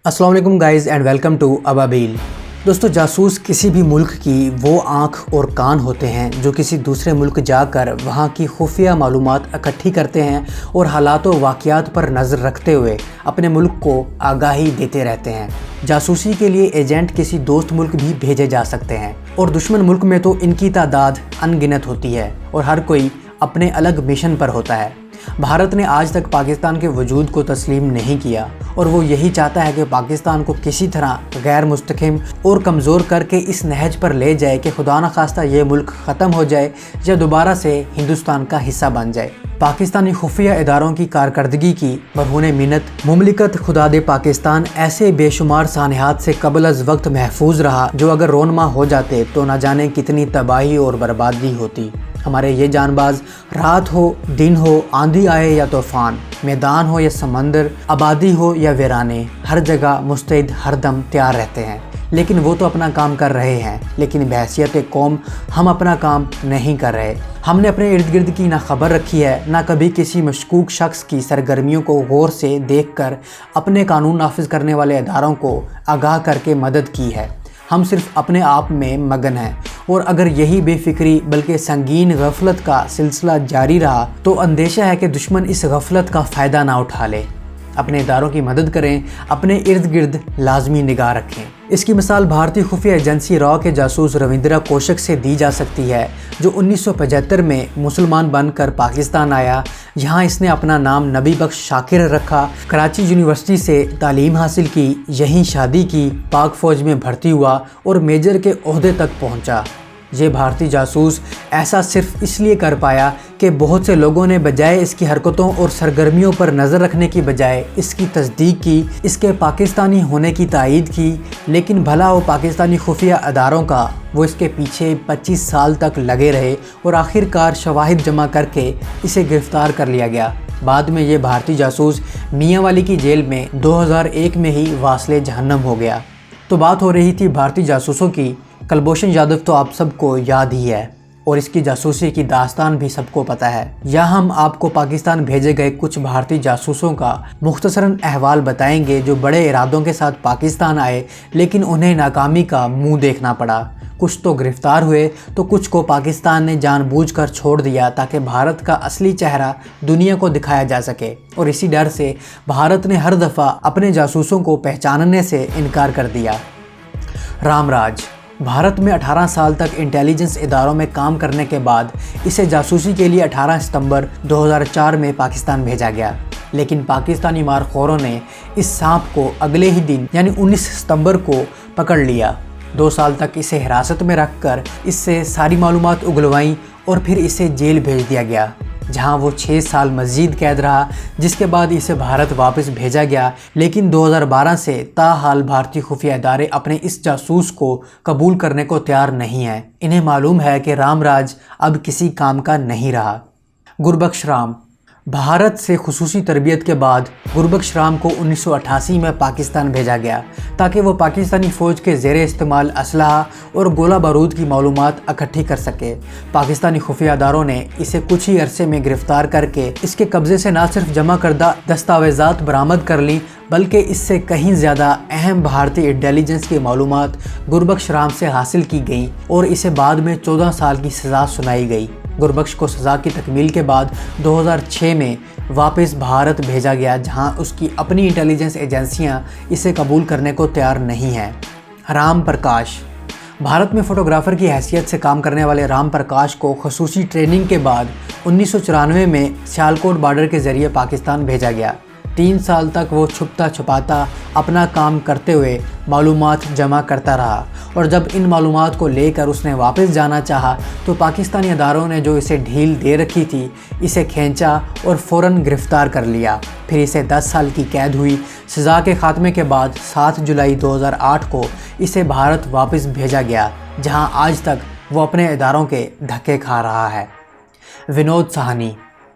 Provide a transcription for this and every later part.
अस्सलाम वालेकुम guys and welcome to Ababeel. दोस्तों, जासूस किसी भी मुल्क की वो आँख और कान होते हैं जो किसी दूसरे मुल्क जाकर वहाँ की खुफिया मालूमात इकट्ठी करते हैं और हालात व वाक़यात पर नज़र रखते हुए अपने मुल्क को आगाही देते रहते हैं। जासूसी के लिए एजेंट किसी दोस्त मुल्क भी भेजे जा सकते हैं और दुश्मन मुल्क में तो इनकी तादाद अनगिनत होती है और हर कोई अपने अलग मिशन पर होता है। भारत ने आज तक पाकिस्तान के वजूद को तस्लीम नहीं किया और वो यही चाहता है कि पाकिस्तान को किसी तरह गैर मुस्तकिम और कमज़ोर करके इस नहज पर ले जाए कि खुदा न खास्ता ये मुल्क ख़त्म हो जाए या दोबारा से हिंदुस्तान का हिस्सा बन जाए। पाकिस्तानी खुफिया इदारों की कारकर्दगी की बरहूने मिन्नत मुमलिकत खुदा दे पाकिस्तान ऐसे बेशुमार सानहात से कबल अज़ वक्त महफूज रहा जो अगर रोनमा हो जाते तो न जाने कितनी तबाही और बर्बादी होती। हमारे ये जानबाज रात हो दिन हो, आंधी आए या तूफ़ान, मैदान हो या समंदर, आबादी हो या वीराने, हर जगह मुस्तैद हरदम तैयार रहते हैं। लेकिन वो तो अपना काम कर रहे हैं, लेकिन बहैसियत कौम हम अपना काम नहीं कर रहे। हमने अपने इर्द गिर्द की ना खबर रखी है, ना कभी किसी मशकूक शख्स की सरगर्मियों को गौर से देखकर अपने कानून नाफिज करने वाले इदारों को आगाह करके मदद की है। हम सिर्फ अपने आप में मगन हैं और अगर यही बेफिक्री बल्कि संगीन गफलत का सिलसिला जारी रहा तो अंदेशा है कि दुश्मन इस गफलत का फ़ायदा ना उठा ले। अपने इदारों की मदद करें, अपने इर्द गिर्द लाजमी निगाह रखें। इसकी मिसाल भारतीय खुफिया एजेंसी रॉ के जासूस रविंद्रा कोशक से दी जा सकती है जो 1975 में मुसलमान बनकर पाकिस्तान आया। यहाँ इसने अपना नाम नबी बख्श शाकिर रखा, कराची यूनिवर्सिटी से तालीम हासिल की, यहीं शादी की, पाक फ़ौज में भर्ती हुआ और मेजर के ओहदे तक पहुँचा। ये भारतीय जासूस ऐसा सिर्फ इसलिए कर पाया कि बहुत से लोगों ने बजाय इसकी हरकतों और सरगर्मियों पर नज़र रखने की बजाय इसकी तस्दीक की, इसके पाकिस्तानी होने की तायीद की। लेकिन भला हो पाकिस्तानी खुफिया अदारों का, वो इसके पीछे 25 साल तक लगे रहे और आखिरकार शवाहिद जमा करके इसे गिरफ़्तार कर लिया गया। बाद में ये भारतीय जासूस मियाँ वाली की जेल में 2001 में ही वास्ले जहन्नम हो गया। तो बात हो रही थी भारतीय जासूसों की। कुलभूषण यादव तो आप सबको याद ही है और इसकी जासूसी की दास्तान भी सबको पता है। यहाँ हम आपको पाकिस्तान भेजे गए कुछ भारतीय जासूसों का मुख्तसरन अहवाल बताएंगे जो बड़े इरादों के साथ पाकिस्तान आए लेकिन उन्हें नाकामी का मुंह देखना पड़ा। कुछ तो गिरफ्तार हुए तो कुछ को पाकिस्तान ने जानबूझकर छोड़ दिया ताकि भारत का असली चेहरा दुनिया को दिखाया जा सके और इसी डर से भारत ने हर दफ़ा अपने जासूसों को पहचानने से इनकार कर दिया। रामराज भारत में 18 साल तक इंटेलिजेंस इदारों में काम करने के बाद इसे जासूसी के लिए 18 सितंबर 2004 में पाकिस्तान भेजा गया। लेकिन पाकिस्तानी मारखोरों ने इस सांप को अगले ही दिन यानी 19 सितंबर को पकड़ लिया। 2 साल तक इसे हिरासत में रखकर इससे सारी मालूमात उगलवाई और फिर इसे जेल भेज दिया गया जहां वो 6 साल मज़ीद कैद रहा, जिसके बाद इसे भारत वापस भेजा गया। लेकिन 2012 से ताहाल भारतीय खुफिया इदारे अपने इस जासूस को कबूल करने को तैयार नहीं हैं। इन्हें मालूम है कि रामराज अब किसी काम का नहीं रहा। गुरबख्श राम भारत से खुसूसी तरबियत के बाद गुरबख्श राम को 1988 में पाकिस्तान भेजा गया ताकि वो पाकिस्तानी फ़ौज के ज़ेरे इस्तेमाल असलहा और गोला बारूद की मालूमात इकट्ठी कर सके। पाकिस्तानी खुफिया अदारों ने इसे कुछ ही अरसे में गिरफ़्तार करके इसके कब्ज़े से न सिर्फ जमा करदा दस्तावेज़ात बरामद कर ली बल्कि इससे कहीं ज़्यादा अहम भारतीय इंटेलिजेंस की मालूमात गुरबख्श राम से हासिल की गई और इसे बाद में 14 साल की सज़ा सुनाई गई। गुरबख्श को सज़ा की तकमील के बाद 2006 में वापस भारत भेजा गया जहां उसकी अपनी इंटेलिजेंस एजेंसियां इसे कबूल करने को तैयार नहीं हैं। राम प्रकाश भारत में फ़ोटोग्राफ़र की हैसियत से काम करने वाले राम प्रकाश को खसूसी ट्रेनिंग के बाद 1994 में सियालकोट बॉर्डर के ज़रिए पाकिस्तान भेजा गया। 3 साल तक वो छुपता छुपाता अपना काम करते हुए मालूमात जमा करता रहा और जब इन मालूमात को लेकर उसने वापस जाना चाहा तो पाकिस्तानी अदारों ने जो इसे ढील दे रखी थी इसे खींचा और फ़ौरन गिरफ़्तार कर लिया। फिर इसे 10 साल की कैद हुई। सज़ा के ख़ात्मे के बाद 7 जुलाई 2008 को इसे भारत वापस भेजा गया जहां आज तक वो अपने इदारों के धक्के खा रहा है। विनोद साहनी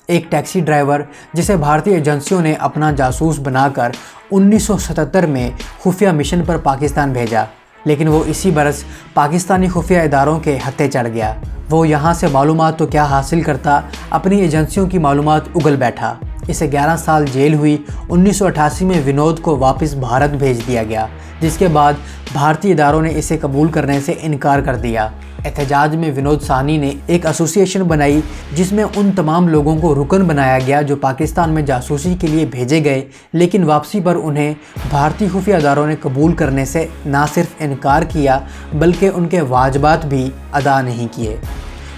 एक टैक्सी ड्राइवर जिसे भारतीय एजेंसियों ने अपना जासूस बनाकर 1977 में खुफिया मिशन पर पाकिस्तान भेजा, लेकिन वो इसी बरस पाकिस्तानी खुफिया इदारों के हत्थे चढ़ गया। वो यहाँ से मालूमात तो क्या हासिल करता, अपनी एजेंसियों की मालूमात उगल बैठा। इसे 11 साल जेल हुई। 1988 में विनोद को वापस भारत भेज दिया गया, जिसके बाद भारतीय इदारों ने इसे कबूल करने से इनकार कर दिया। एहतजाज में विनोद साहनी ने एक एसोसिएशन बनाई जिसमें उन तमाम लोगों को रुकन बनाया गया जो पाकिस्तान में जासूसी के लिए भेजे गए, लेकिन वापसी पर उन्हें भारतीय खुफिया इदारों ने कबूल करने से ना सिर्फ इनकार किया बल्कि उनके वाजबात भी अदा नहीं किए।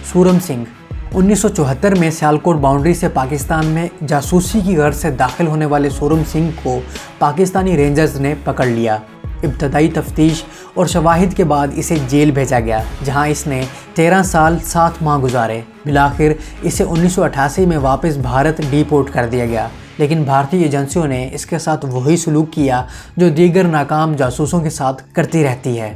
सूरम सिंह 1974 में सियालकोट बाउंड्री से पाकिस्तान में जासूसी की गर्ज से दाखिल होने वाले सूरम सिंह को पाकिस्तानी रेंजर्स ने पकड़ लिया। इब्तदाई तफ्तीश और शवाहिद के बाद इसे जेल भेजा गया, जहां इसने 13 साल 7 माह गुजारे। बिलाखिर इसे 1988 में वापस भारत डिपोर्ट कर दिया गया, लेकिन भारतीय एजेंसियों ने इसके साथ वही सलूक किया जो दीगर नाकाम जासूसों के साथ करती रहती है।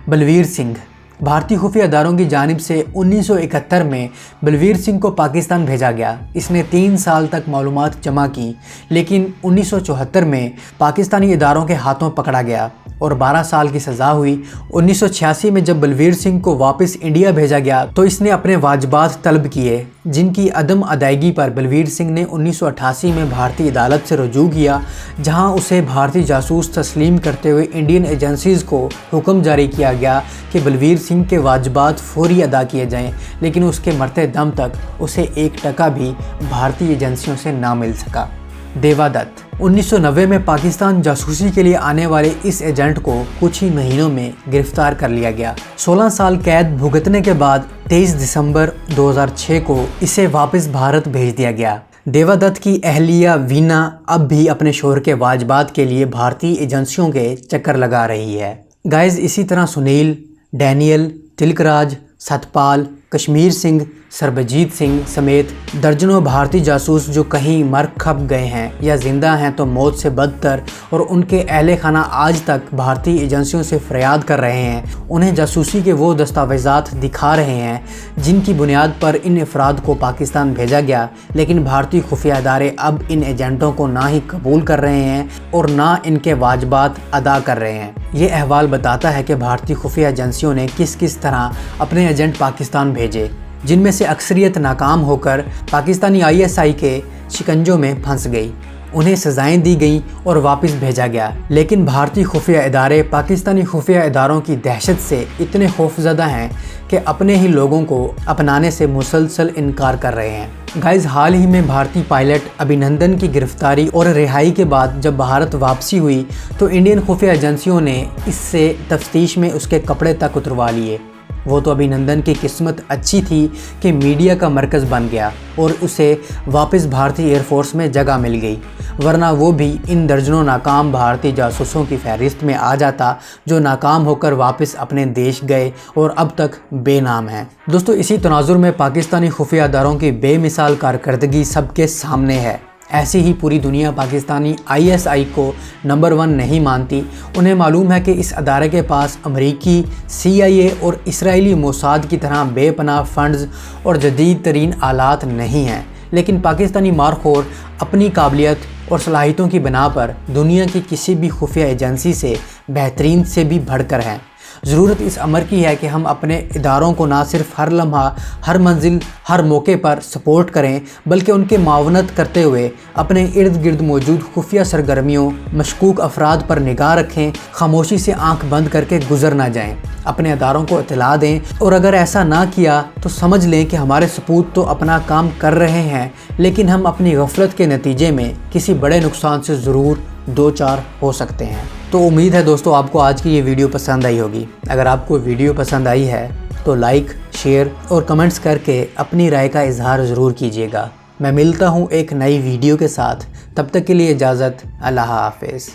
बलवीर सिंह भारतीय खुफिया इदारों की जानिब से 1971 में बलवीर सिंह को पाकिस्तान भेजा गया। इसने 3 साल तक मालूमात जमा की, लेकिन 1974 में पाकिस्तानी इदारों के हाथों पकड़ा गया और 12 साल की सज़ा हुई। 1986 में जब बलवीर सिंह को वापस इंडिया भेजा गया तो इसने अपने वाजबात तलब किए, जिनकी अदम अदायगी पर बलवीर सिंह ने 1988 में भारतीय अदालत से रुजू किया, जहां उसे भारतीय जासूस तस्लीम करते हुए इंडियन एजेंसीज़ को हुक्म जारी किया गया कि बलवीर सिंह के वाजबात फौरी अदा किए जाएं, लेकिन उसके मरते दम तक उसे 1 टका भी भारतीय एजेंसियों से ना मिल सका। देवा दत्त 1990 में पाकिस्तान जासूसी के लिए आने वाले इस एजेंट को कुछ ही महीनों में गिरफ्तार कर लिया गया। 16 साल कैद भुगतने के बाद 23 दिसंबर 2006 को इसे वापस भारत भेज दिया गया। देवा दत्त की अहलिया वीना अब भी अपने शोहर के वाजबात के लिए भारतीय एजेंसियों के चक्कर लगा रही है। गाइस, इसी तरह सुनील, डैनियल, तिलकराज, सतपाल, कश्मीर सिंह, सरबजीत सिंह समेत दर्जनों भारतीय जासूस जो कहीं मर खप गए हैं या जिंदा हैं तो मौत से बदतर, और उनके अहले खाना आज तक भारतीय एजेंसियों से फरियाद कर रहे हैं। उन्हें जासूसी के वो दस्तावेज़ात दिखा रहे हैं जिनकी बुनियाद पर इन अफराद को पाकिस्तान भेजा गया, लेकिन भारतीय खुफिया इदारे अब इन एजेंटों को ना ही कबूल कर रहे हैं और ना इनके वाजबात अदा कर रहे हैं। ये अहवाल बताता है कि भारतीय खुफिया एजेंसियों ने किस किस तरह अपने एजेंट पाकिस्तान भेजे, जिनमें से अक्सरियत नाकाम होकर पाकिस्तानी ISI के शिकंजों में फंस गई। उन्हें सज़ाएं दी गईं और वापस भेजा गया, लेकिन भारतीय खुफिया इदारे पाकिस्तानी खुफिया इदारों की दहशत से इतने खौफज़दा हैं कि अपने ही लोगों को अपनाने से मुसलसल इनकार कर रहे हैं। गाइस, हाल ही में भारतीय पायलट अभिनंदन की गिरफ्तारी और रिहाई के बाद जब भारत वापसी हुई तो इंडियन खुफिया एजेंसियों ने इससे तफ्तीश में उसके कपड़े तक उतरवा लिए। वो तो अभिनंदन की किस्मत अच्छी थी कि मीडिया का मरकज़ बन गया और उसे वापस भारतीय एयरफोर्स में जगह मिल गई, वरना वो भी इन दर्जनों नाकाम भारतीय जासूसों की फहरिस्त में आ जाता जो नाकाम होकर वापस अपने देश गए और अब तक बेनाम हैं। दोस्तों, इसी तनाजुर में पाकिस्तानी खुफिया इदारों की बेमिसाल कारकर्दगी सबके सामने है। ऐसी ही पूरी दुनिया पाकिस्तानी ISI को नंबर 1 नहीं मानती। उन्हें मालूम है कि इस अदारे के पास अमरीकी CIA और इसराइली मोसाद की तरह बेपनाह फंड्स और जदीद तरीन आलात नहीं हैं, लेकिन पाकिस्तानी मारखोर अपनी काबिलियत और सलाहियतों की बिना पर दुनिया की किसी भी खुफिया एजेंसी से बेहतरीन से भी बढ़कर हैं। ज़रूरत इस अमर की है कि हम अपने इदारों को ना सिर्फ हर लम्हा, हर मंजिल, हर मौके पर सपोर्ट करें, बल्कि उनके मावनत करते हुए अपने इर्द गिर्द मौजूद खुफिया सरगर्मियों, मशकूक अफराद पर निगाह रखें, खामोशी से आंख बंद करके गुजर ना जाएं, अपने इदारों को इत्तला दें, और अगर ऐसा ना किया तो समझ लें कि हमारे सपूत तो अपना काम कर रहे हैं, लेकिन हम अपनी गफलत के नतीजे में किसी बड़े नुकसान से ज़रूर 2-4 हो सकते हैं। तो उम्मीद है दोस्तों आपको आज की ये वीडियो पसंद आई होगी। अगर आपको वीडियो पसंद आई है तो लाइक, शेयर और कमेंट्स करके अपनी राय का इजहार ज़रूर कीजिएगा। मैं मिलता हूँ एक नई वीडियो के साथ, तब तक के लिए इजाज़त, अल्लाह हाफ़िज़।